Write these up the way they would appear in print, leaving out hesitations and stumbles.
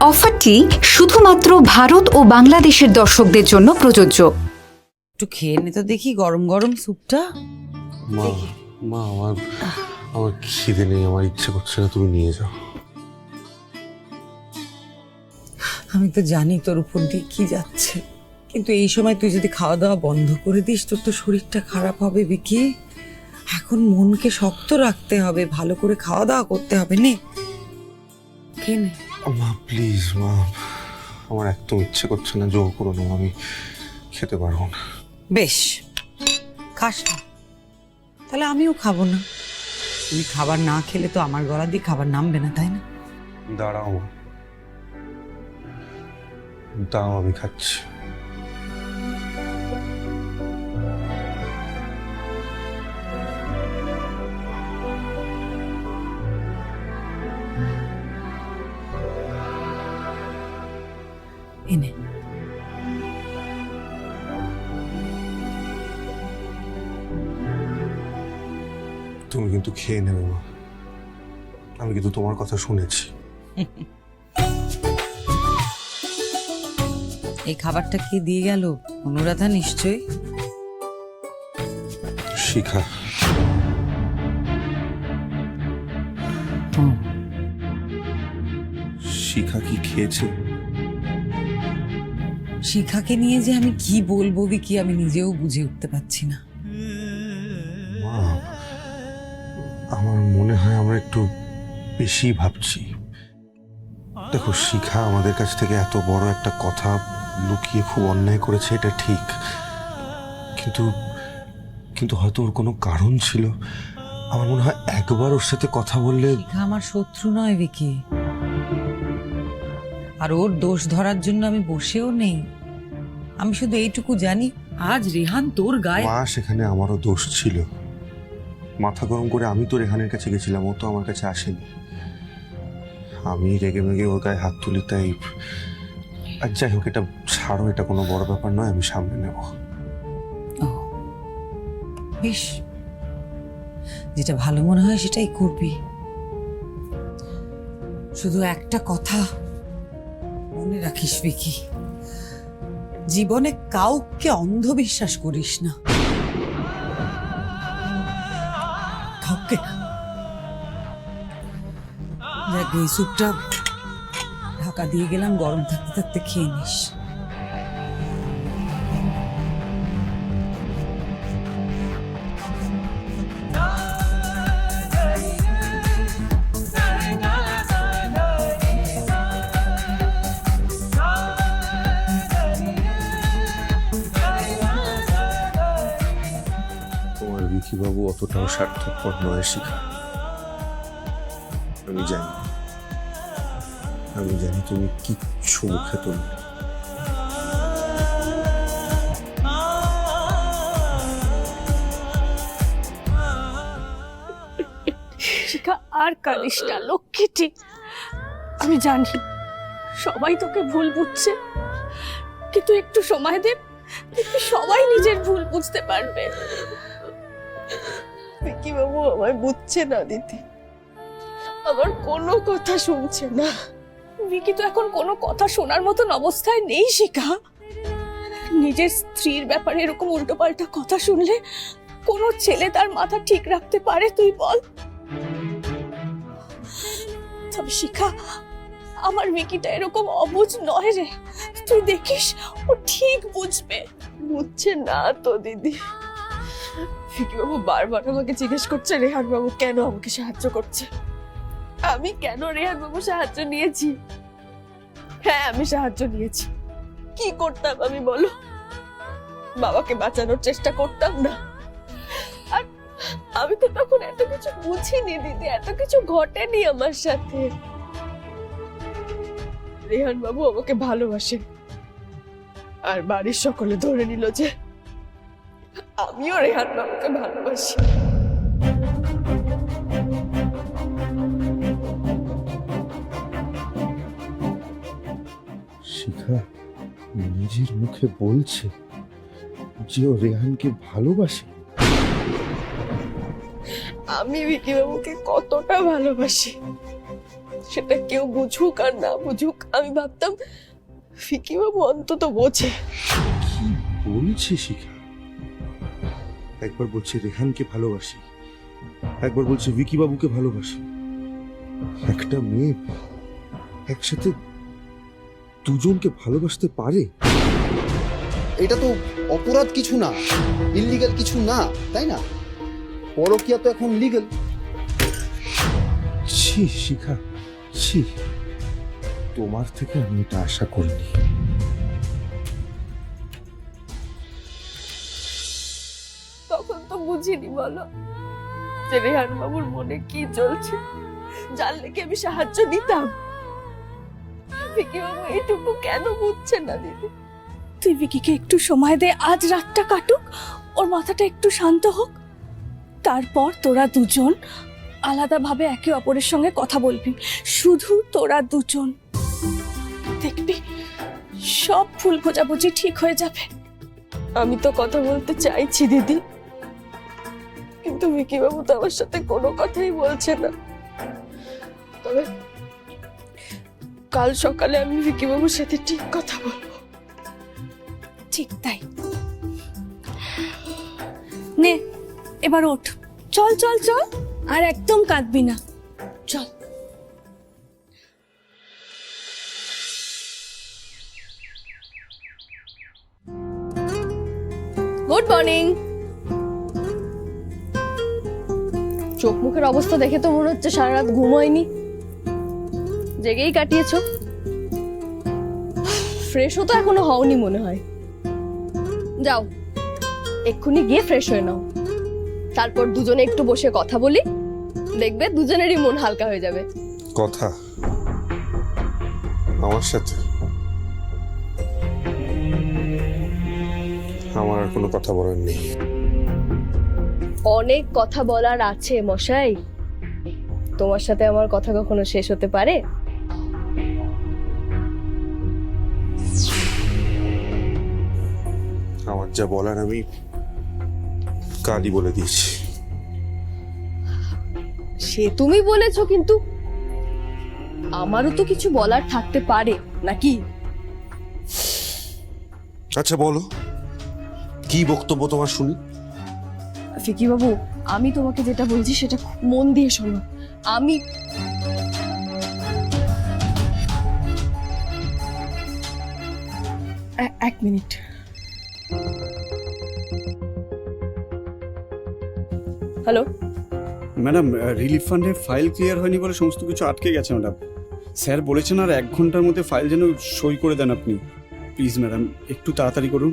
অফারটি শুধুমাত্র ভারত ও বাংলাদেশের দর্শকদের জন্য প্রযোজ্য। একটু খেয়ে নে তো দেখি গরম গরম স্যুপটা। মা মা আমার আমার খিদে নেই, আমার ইচ্ছে করছে না, তুমি নিয়ে যাও। আমি তো জানি তোর উপর দিয়ে কি যাচ্ছে, কিন্তু এই সময় তুই যদি খাওয়া দাওয়া বন্ধ করে দিস তোর তো শরীরটা খারাপ হবে বিকি। এখন মনকে শক্ত রাখতে হবে, ভালো করে খাওয়া দাওয়া করতে হবে। নে খেয়ে নে। মা প্লিজ মা, আমার একদম ইচ্ছে করছে না, জোর করো না, আমি খেতে পারবো না। বেশ, খাস না তাহলে আমিও খাবো না। তুমি খাবার না খেলে তো আমার গলা দিয়ে খাবার নামবে না, তাই না? দাঁড়াও মা, দাও আমি খাচ্ছি। এনে তুমি কিন্তু খেয়ে নেবে মা, আমি কিন্তু তোমার কথা শুনেছি। এই খাবারটা কে দিয়ে গেল? অনুরাধা নিশ্চয়ই। শিখা। শিখা কি খেয়েছে? শিখাকে নিয়ে যে আমি কি বলবো কি আমি নিজেও বুঝে উঠতে পারছি না। মা, আমার মনে হয় আমরা একটু বেশি ভাবছি। দেখো, শিখা আমাদের কাছ থেকে এত বড় একটা কথা লুকিয়ে খুব অন্যায় করেছে, এটা ঠিক, কিন্তু কিন্তু হয়তো ওর কোনো কারণ ছিল। আমার মনে হয় একবার ওর সাথে কথা বললে। শিখা আমার শত্রু নয় বিকি, আর ওর দোষ ধরার জন্য আমি বসেও নেই। আমি শুধু এইটুকু জানি আজ রেহান তোর গায়ে। মা, সেখানে আমারও দোষ ছিল। মাথা গরম করে আমি তো রেহানের কাছে গেছিলাম, ও তো আমার কাছে আসেনি। আমি রেগে মেগে ওর গায়ে হাত তুলি, তাই। আর যাই হোক, এটা ছাড়ো, এটা কোনো বড় ব্যাপার নয়, আমি সামনে নেব। ও বেশ, যেটা ভালো মনে হয় সেটাই করবি। শুধু একটা কথা মনে রাখিস বিকি, জীবনে কাউকে অন্ধবিশ্বাস করিস না, কাউকে না। দেখ, এই স্যুপটা ঢাকা দিয়ে গেলাম, গরম থাকতে থাকতে খেয়ে নিস। তোমার বিকিবাবু অতটাও স্বার্থপর নয় শিখা। আমি জানি, আমি জানি তুমি কিচ্ছু মুখে তুলবে। শিখা, আর কাঁদিস না লক্ষ্মীটি। আমি জানি সবাই তোকে ভুল বুঝছে, কিন্তু একটু সময় দে, দেখবি সবাই নিজের ভুল বুঝতে পারবে। বিকি বাবু আমায় বুঝছে না দিদি, আমার কোনো কথা শুনছে না। বিকি তো এখন কোনো কথা শোনার মতন অবস্থায় নেই শিখা। নিজের স্ত্রীর ব্যাপারে এরকম উল্টোপাল্টা কথা শুনলে কোনো ছেলে তার মাথা ঠিক রাখতে পারে, তুই বল? তবে শিখা, আমার বিকিটা এরকম অবুঝ নয় রে, তুই দেখিস ও ঠিক বুঝবে। বুঝছে না তো দিদি। বিকি বাবু বারবার আমাকে জিজ্ঞেস করছে রেহান বাবু কেন আমাকে সাহায্য করছে। আমি কেন রেহান বাবু সাহায্য নিয়েছি? হ্যাঁ, আমি সাহায্য নিয়েছি। কি করতাম আমি বলো? বাবাকে বাঁচানোর চেষ্টা করতাম না? আর আমি তো তখন এত কিছু বুঝিনি দিদি, এত কিছু ঘটেনি আমার সাথে। রেহান বাবু আমাকে ভালোবাসেন, আর বাড়ির সকলে ধরে নিল যে আমিও রেহান বাবুকে ভালোবাসি। শিখা নিজের মুখে বলছে যে ও রেহানকে ভালোবাসে। আমি বিকি বাবুকে কতটা ভালোবাসি সেটা কেউ বুঝুক আর না বুঝুক, আমি ভাবতাম ফিকি বাবু অন্তত বোঝে। কি বলছে শিখা? একবার বলছে রেহানকে ভালোবাসি, একবার বলছে ভিকি বাবুকে ভালোবাসি। একটা মেয়ে একসাথে দুজনকে ভালোবাসতে পারে? এটা তো অপরাধ কিছু না, ইললিগাল কিছু না, তাই না? পরকীয়া তো এখন লিগ্যাল। ছি শিখা, ছি, তোমার থেকে আমি এটা আশা করিনি। তখন তো বুঝিনি বলো যে রেহান বাবুর মনে কি চলছে, জানলে কি আমি সাহায্য নিতাম? ফিকি বাবু এটুকু কেন বুঝছে না দিদি? তুই ভিকিকে একটু সময় দে, আজ রাতটা কাটুক, ওর মাথাটা একটু শান্ত হোক, তারপর তোরা দুজন আলাদাভাবে একে অপরের সঙ্গে কথা বলবি, শুধু তোরা দুজন। দেখবি সব ভুল বোঝাবুঝি ঠিক হয়ে যাবে। আমি তো কথা বলতে চাইছি দিদি, কিন্তু ভিকি বাবু তো আমার সাথে কোনো কথাই বলছে না। তবে কাল সকালে আমি ভিকি বাবুর সাথে ঠিক কথা বলবো। ঠিক তাই। নে এবার ওঠ, চল চল চল, আর একদম কাঁদবি না, চল। Good morning. চোখ মুখের অবস্থা দেখে তো মনে হচ্ছে সারা রাত ঘুম হয়নি, জেগেই কাটিয়েছো। ফ্রেশও তো এখনো হওনি মনে হয়। যাও এক্ষুনি গিয়ে ফ্রেশ হয়ে নাও, তারপর দুজনে একটু বসে কথা বলি, দেখবে দুজনেরই মন হালকা হয়ে যাবে। কথা আমার সাথে? আমার আর কোনো কথা বলার নেই। অনেক কথা বলার আছে মশাই, তোমার সাথে আমার কথা কখনো শেষ হতে পারে? আমার যা বলার আমি কালই বলে দিয়েছি। সে তুমি বলেছো, কিন্তু আমারও তো কিছু বলার থাকতে পারে নাকি? আচ্ছা বলো, কি বক্তব্য তোমার শুনি। ফিকি বাবু, আমি তোমাকে যেটা বলছি সেটা খুব মন দিয়ে শোনো। আমি এক মিনিট। হ্যালো ম্যাডাম, রিলিফ ফান্ডের ফাইল ক্লিয়ার হয়নি বলে সমস্ত কিছু আটকে গেছে ম্যাডাম। স্যার বলেছেন আর 1 ঘন্টার মধ্যে ফাইল যেন সই করে দেন আপনি। প্লিজ ম্যাডাম একটু তাড়াতাড়ি করুন।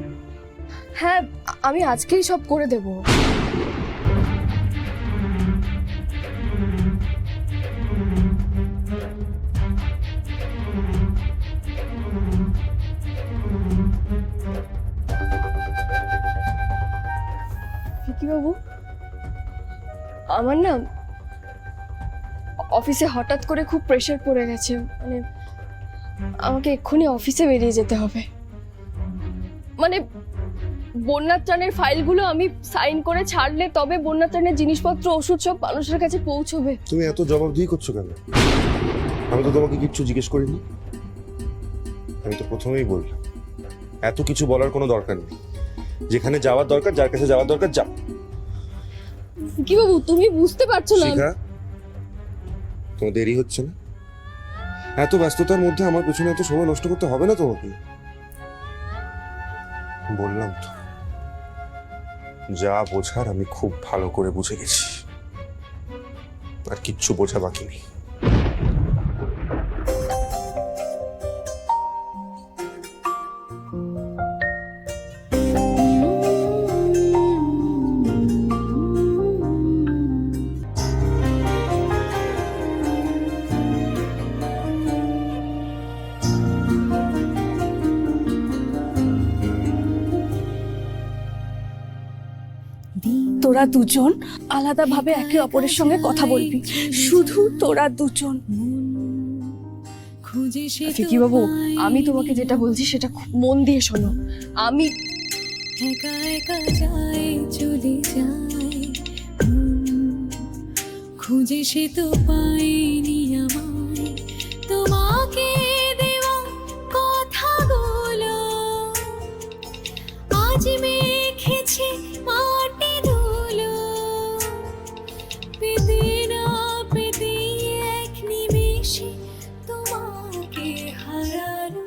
হ্যাঁ, আমি আজকেই সব করে দেব। ফিকি বাবু, আমার না অফিসে হঠাৎ করে খুব প্রেশার পড়ে গেছে, মানে আমাকে এক্ষুনি অফিসে বেরিয়ে যেতে হবে। মানে বন্যার ত্রাণের ফাইলগুলো আমি সাইন করে ছাড়লে তবে বন্যার ত্রাণের জিনিসপত্র, ওষুধ সব মানুষের কাছে পৌঁছবে। তুমি এত জবাবদিহি করছো কেন? আমি তো তোমাকে কিচ্ছু জিজ্ঞেস করিনি। আমি তো প্রথমেই বললাম এত কিছু বলার কোনো দরকার নেই। যেখানে যাওয়ার দরকার, যার কাছে যাওয়ার দরকার যাও। কি বাবু, তুমি বুঝতে পারছো না? শিখা, তোমার দেরি হচ্ছে না? এত ব্যস্ততার মধ্যে আমার পেছনে এত সময় নষ্ট করতে হবে না তোমাকে। বললাম তো, যা বোঝার আমি খুব ভালো করে বুঝে গেছি, আর কিচ্ছু বোঝা বাকি নেই। তোরা দুজন আলাদাভাবে একে অপরের সঙ্গে কথা বলবি, শুধু তোরা দুজন। ফিকি বাবু, আমি তোমাকে যেটা বলছি সেটা খুব মন দিয়ে শোনো। আমি একা একা যায় চলে যায়, খুঁজে সে তো পায়নি আমায়, তোমাকে দেওয়া কথাগুলো আজ মেখেছে মাটি ধুলো, পেতে না পেতে এক নিমেষে তোমাকে হারানো।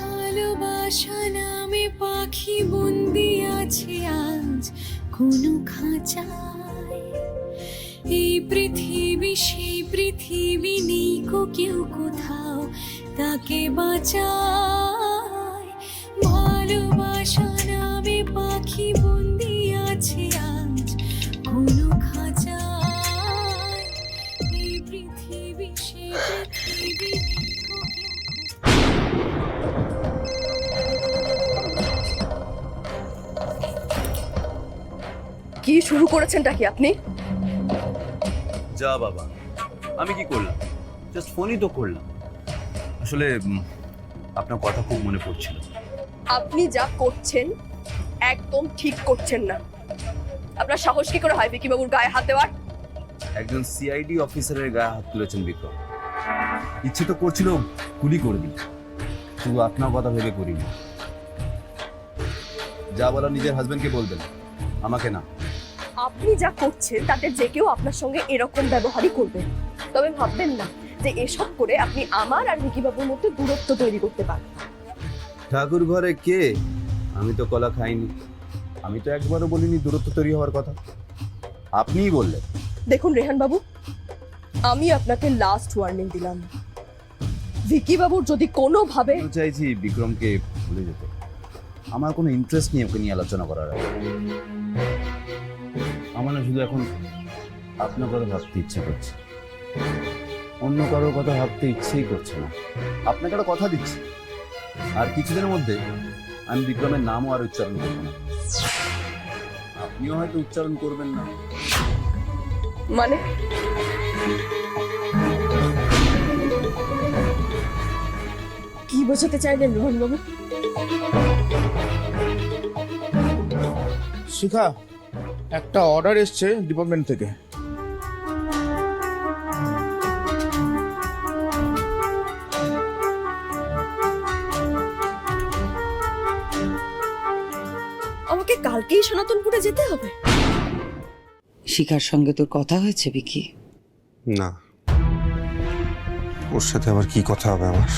ভালোবাসা নামে পাখি বন্দি আছে আজ কোনো খাঁচায়, এই পৃথিবী সেই পৃথিবী নেই কো কেউ কোথাও তাকে বাঁচায়। ভালোবাসা নামে পাখি বন্দি আছে আজ কোনো খাঁচায়, এই পৃথিবী সেই পৃথিবী নেই কো কেউ কোথাও। কি শুরু করেছেনটা কি আপনি? যা বাবা, আমি কি করলাম? জাস্ট ফোনই তো করলাম। আসলে আপনার কথা খুব মনে পড়ছিল। আপনি যা করছেন একদম ঠিক করছেন না। আপনার সাহস কি করে হয় বিকি বাবুর গায়ে হাত দেওয়ার? একজন সিআইডি অফিসারের গায়ে হাত তুলেছেন বিক্রম। ইচ্ছে তো করছিল গুলি করে দিই, শুধু আপনার কথা ভেবে করিনি। যা বলার নিজের হাজবেন্ডকে বলবেন, আমাকে না। আপনি যা করছেন তাতে যে কেউ আপনার সঙ্গে এরকম ব্যবহারই করবে। তবে ভাববেন না যে এসব করে আপনি আমার আর বিকি বাবুর মধ্যে দূরত্ব তৈরি করতে পারেন। ঠাকুর ঘরে কে? আমি তো কলা খাইনি, আমি তো একবারও বলিনি দূরত্ব তৈরি হওয়ার কথা। আপনিই বললেন। দেখুন রেহান বাবু, আমি আপনাকে লাস্ট ওয়ার্নিং দিলাম। ভিকি বাবুর যদি কোনোভাবে আমি চাইছি বিক্রমকে ভুলে যেতে। আমার কোনো ইন্টারেস্ট নেই ওকে নিয়ে আলোচনা করার আগে। আমার না শুধু এখন আপনার কথা ভাবতে ইচ্ছে করছে, অন্য কারোর কথা ভাবতে ইচ্ছেই করছে না। আপনাকে একটা কথা দিচ্ছি, আর কিছুদিনের মধ্যে আমি বিক্রমের নামও আর উচ্চারণ করবো না। আপনিও হয়তো উচ্চারণ করবেন না। মানে কি বোঝাতে চাইলেন রোহন বাবু? শিখা, একটা অর্ডার এসছে ডিপার্টমেন্ট থেকে। আমাকে কালকেই সনাতনপুরে যেতে হবে? শিখার সঙ্গে তোর কথা হয়েছে বিকি? না, ওর সাথে আবার কি কথা হবে আমার?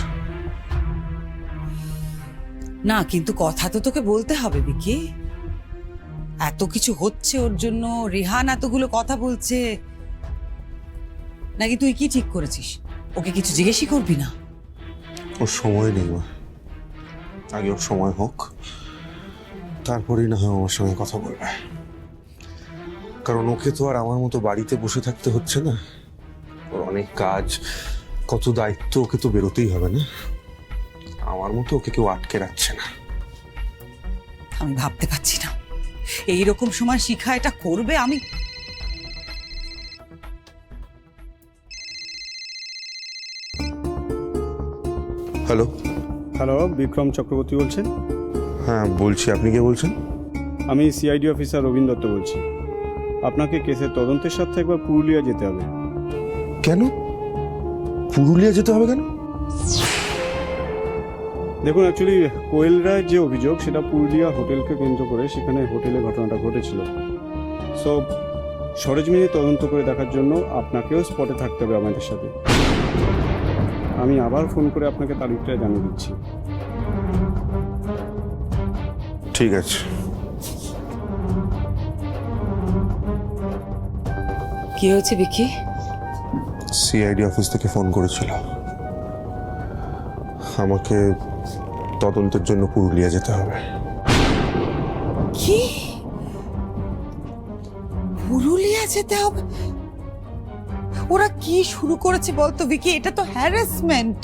না, কিন্তু কথা তো তোকে বলতে হবে বিকি। এত কিছু হচ্ছে ওর জন্য, রেহান এতগুলো কথা বলছে, নাকি তুই কি ঠিক করেছিস? ওকে কিছু জিজ্ঞেসই করবি না? ওর সময় নেই মা, আগে ওর সময় হোক, তারপরেই না হয় আমার সঙ্গে কথা বলবে। কারণ ওকে তো আর আমার মতো বাড়িতে বসে থাকতে হচ্ছে না। ওর অনেক কাজ, কত দায়িত্ব, ওকে তো বেরোতেই হবে না। আমার মতো ওকে কেউ আটকে রাখছে না। আমি ভাবতে পারছি না এইরকম সময় শিখা এটা করবে। আমি হ্যালো। হ্যালো, বিক্রম চক্রবর্তী বলছেন? হ্যাঁ বলছি, আপনি কে বলছেন? আমি সিআইডি অফিসার রবীন দত্ত বলছি। আপনাকে কেসের তদন্তের সাথে একবার পুরুলিয়া যেতে হবে। কেন পুরুলিয়া যেতে হবে কেন? দেখুন, অ্যাকচুয়ালি কোয়েল রায়ের যে অভিযোগ, সেটা পুরুলিয়া হোটেলকে কেন্দ্র করে, সেখানে হোটেলে ঘটনাটা ঘটেছিল। সো সরেজমিনে তদন্ত করে দেখার জন্য আপনাকেও স্পটে থাকতে হবে আমাদের সাথে। আমি আবার ফোন করে আপনাকে তারিখটা জানিয়ে দিচ্ছি। ঠিক আছে। কি হয়েছে বিকি? সিআইডি অফিস থেকে ফোন করেছিল, আমাকে তদন্তের জন্য পুরুলিয়া যেতে হবে। কি? পুরুলিয়া যেতে হবে? ওরা কি শুরু করেছে বলতো বিকি? এটা তো হ্যারাসমেন্ট।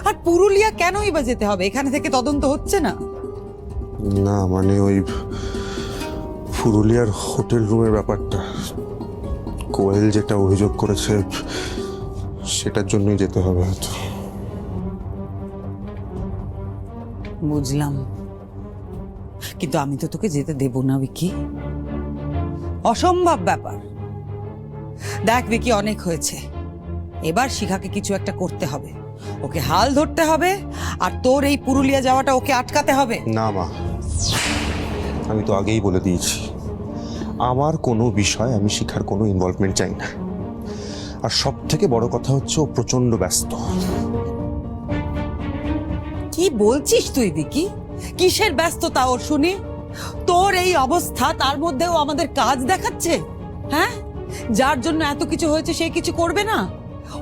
আর পুরুলিয়া কেনই বা যেতে হবে? এখানে থেকে তদন্ত হচ্ছে না? না মানে ওই পুরুলিয়ার হোটেল রুমের ব্যাপারটা, কোয়েল যেটা অভিযোগ করেছে সেটার জন্যই যেতে হবে হয়তো। বুঝলাম, কিন্তু আমি তো তোকে যেতে দেব না বিকি, অসম্ভব ব্যাপার। দেখ বিকি, অনেক হয়েছে, এবার শিখাকে কিছু একটা করতে হবে, ওকে হাল ধরতে হবে, আর তোর এই পুরুলিয়া যাওয়াটা ওকে আটকাতে হবে। না মা, আমি তো আগেই বলে দিয়েছি আমার কোনো বিষয় আমি শিখার কোনো ইনভলভমেন্ট চাই না। আর সব থেকে বড় কথা হচ্ছে ও প্রচন্ড ব্যস্ত। কি বলছিস তুই বিকি? কিসের ব্যস্ততা ওর শুনি? তোর এই অবস্থা, তার মধ্যেও আমাদের কাজ দেখাচ্ছে, হ্যাঁ? যার জন্য এত কিছু হয়েছে সে কিছু করবে না?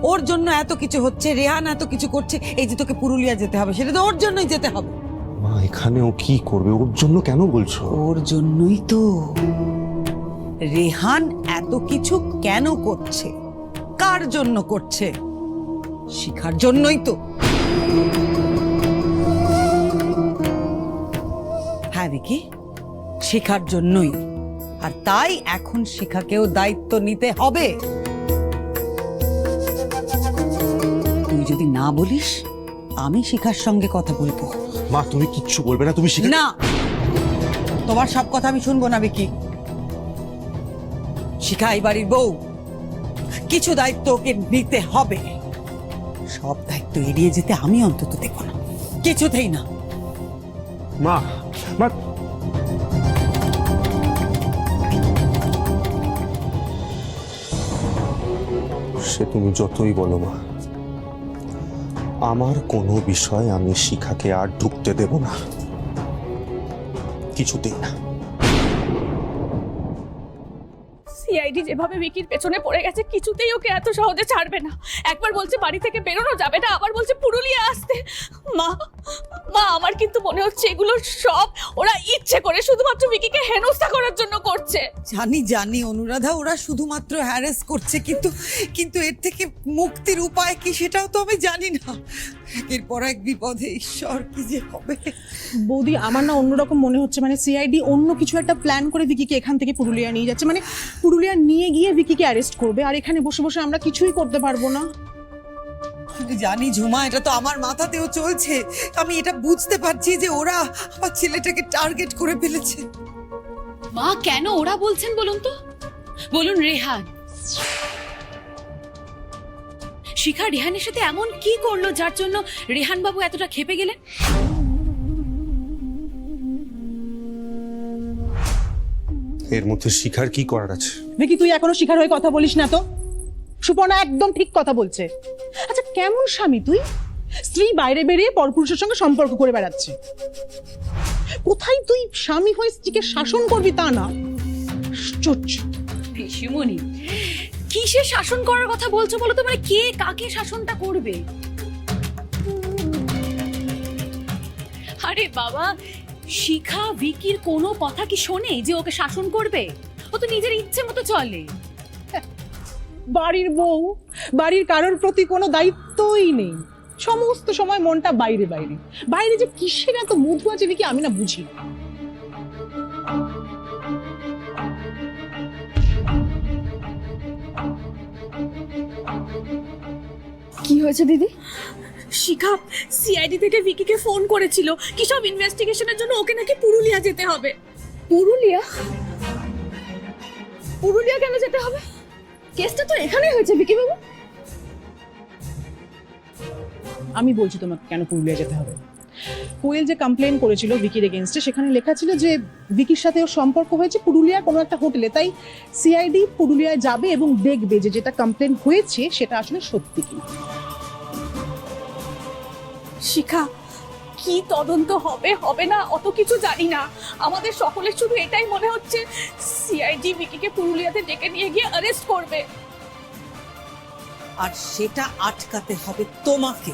ওর জন্য এত কিছু হচ্ছে, রেহান এত কিছু করছে, এই যে তোকে পুরুলিয়া যেতে হবে, সেটা তো ওর জন্যই যেতে হবে। মা, এখানে ও কি করবে? ওর জন্য কেন বলছো? ওর জন্যই তো। রেহান এত কিছু কেন করছে, কার জন্য করছে? শিখার জন্যই তো। হ্যাঁ বিকি, শিখার জন্যই। আর তাই এখন শিখাকেও দায়িত্ব নিতে হবে। তুই যদি না বলিস, আমি শিখার সঙ্গে কথা বলবো। মা, তুমি কিচ্ছু বলবে না? তুমি শিখা না, তোমার সব কথা আমি শুনবো না বিকি। শিখা এই বাড়ির বউ, কিছু দায়িত্ব ওকে নিতে হবে। সব দায়িত্ব এড়িয়ে যেতে আমি অন্তত দেখব না, কিছুতেই না। মা, মা, সে তুমি যতই বলো মা, আমার কোনো বিষয় আমি শিখাকে আর ঢুকতে দেব না, কিছুতেই না। সিআইডি যেভাবে ভিকির পেছনে পড়ে গেছে, কিছুতেই ওকে এত সহজে ছাড়বে না। একবার বলছে বাড়ি থেকে বেরোনো যাবে না, আবার বলছে পুরুলিয়া আসতে। মা মা, আমার কিন্তু মনে হচ্ছে এগুলো সব ওরা ইচ্ছে করে শুধুমাত্র ভিকিকে হেনস্থা করার জন্য করছে। জানি জানি অনুরাধা, ওরা শুধুমাত্র হ্যারাস করছে, কিন্তু এর থেকে মুক্তির উপায় কি সেটাও তো আমি জানি না। একের পর এক বিপদে, ঈশ্বর কি যে হবে। বৌদি, আমার না অন্যরকম মনে হচ্ছে, মানে সিআইডি অন্য কিছু একটা প্ল্যান করে ভিকিকে এখান থেকে পুরুলিয়া নিয়ে যাচ্ছে, মানে পুরুলিয়া নিয়ে গিয়ে ভিকিকে অ্যারেস্ট করবে, আর এখানে বসে বসে আমরা কিছুই করতে পারবো না। আমি জানি ঝুমা, এটা তো আমার মাথাতেও চলছে। আমি এটা বুঝতে পারছি যে ওরা আমার ছেলেটাকে টার্গেট করে ফেলেছে। মা, কেন ওরা বলছেন বলুন তো? বলুন রেহান। শিখা রেহানের সাথে এমন কি করলো যার জন্য রেহান বাবু এতটা ক্ষেপে গেলেন? এর মধ্যে শিখার কি করার আছে? ভিকি, তুই এখনো শিখার হয়ে কথা বলিস না তো। সুপর্ণা একদম ঠিক কথা বলছে। আচ্ছা, কেমন স্বামী তুই? স্ত্রী বাইরে বেরিয়ে পরপুরুষের সঙ্গে সম্পর্ক করে বেড়াচ্ছে। কোথায় তুই স্বামী হয়ে স্ত্রীকে শাসন করবি তা না? আশ্চর্য। পিসিমণি, কিসে শাসন করার কথা বলছো বলো তো? মানে কে কাকে শাসনটা করবে? আরে বাবা, শিখা ভিকির কোনো কথা কি শোনে যে ওকে শাসন করবে? ও তো নিজের ইচ্ছে মতো চলে। বাড়ির বউ, বাড়ির কারোর প্রতি কোনো দায়িত্বই নেই, সমস্ত সময় মনটা বাইরে বাইরে। বাইরে যে কিসের এত মধু আছে ভিকি, আমি না বুঝি না। কি হয়েছে দিদি? শিখা সিআইডি থেকে ভিকিকে ফোন করেছিল কি সব ইনভেস্টিগেশনের জন্য ওকে নাকি পুরুলিয়া যেতে হবে। পুরুলিয়া? পুরুলিয়া কেন যেতে হবে? কেসটা তো এখানেই হয়েছে ভিকি বাবু। আমি বলছি তোমাকে কেন পুরুলিয়া যেতে হবে। কোয়েল যে কমপ্লেন করেছিল ভিকির এগেইনস্টে, সেখানে লেখা ছিল যে ভিকির সাথে ওর সম্পর্ক হয়েছে পুরুলিয়ার কোনো একটা হোটেলে। তাই সিআইডি পুরুলিয়ায় যাবে এবং দেখবে যে যেটা কমপ্লেন হয়েছে সেটা আসলে সত্যি কি। শিখা, কি তদন্ত হবে হবে না অত কিছু জানি না, আমাদের সকলের শুধু এটাই মনে হচ্ছে সিআইডি ভিকিকে পুরুলিয়াতে ডেকে নিয়ে গিয়ে অ্যারেস্ট করবে। আর সেটা আটকাতে হবে তোমাকে।